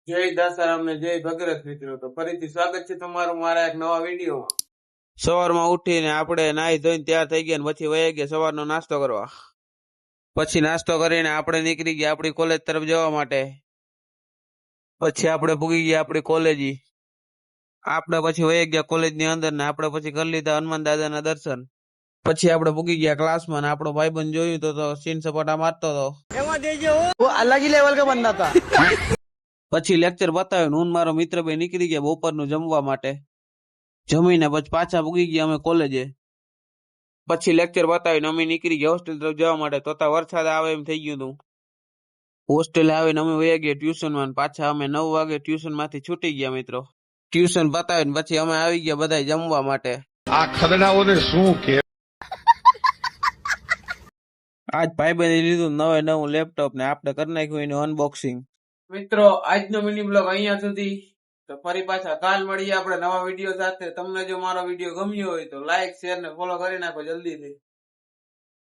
જય દાસારામ ને જય ભગરથ મિત્રો. તો ફરીથી સ્વાગત છે તમારું મારા એક નવા વિડીયોમાં. સવારમાં ઉઠીને આપણે નાહી ધોઈને તૈયાર થઈ ગયા, પછી વહી ગયા સવારનો નાસ્તો કરવા. પછી નાસ્તો કરીને આપણે નીકળી ગયા આપણી કોલેજ તરફ જવા માટે. પછી આપણે પૂગી ગયા આપણી કોલેજ. આપણે પછી વહી ગયા કોલેજ ની અંદર ને આપણે પછી કરી લીધા હનુમાન દાદાના દર્શન. પછી આપણે પૂગી ગયા ક્લાસમાં ને આપણો ભાઈબંધ જોયું તો સીન સપાટા મારતો હતો. वो अलग ही लेवल का बंदा था। પછી લેક્ચર બતાવ્યું, હું મારો મિત્ર બે નીકળી ગયા બપોરનું જમવા માટે. જમીને પછી પાછા પૂગી ગયા અમે કોલેજે. પછી લેક્ચર બતાવીને અમે નીકળી ગયા હોસ્ટેલ તરફ જવા માટે. તો વરસાદ આવે એમ થઈ ગયું હતું. હોસ્ટેલે આવીને અમે વયા ગયા ટ્યુશનમાં. પાછા અમે 9 વાગે ટ્યુશન માંથી છૂટી ગયા મિત્રો. ટ્યુશન બતાવીને પછી અમે આવી ગયા બધા જમવા માટે. આ ખદડાઓને શું કે આજ ભાઈબંધે લીધું નવું લેપટોપ ને આપણે કરી નાખ્યું એનું અનબોક્સિંગ. મિત્રો આજનો મિની બ્લોગ અહીંયા સુધી. તો ફરી પાછા કાલ મળીએ આપણે નવા વિડીયો સાથે. તમને જો મારો વિડીયો ગમ્યો હોય તો લાઈક શેર ને ફોલો કરી નાખો જલ્દીથી.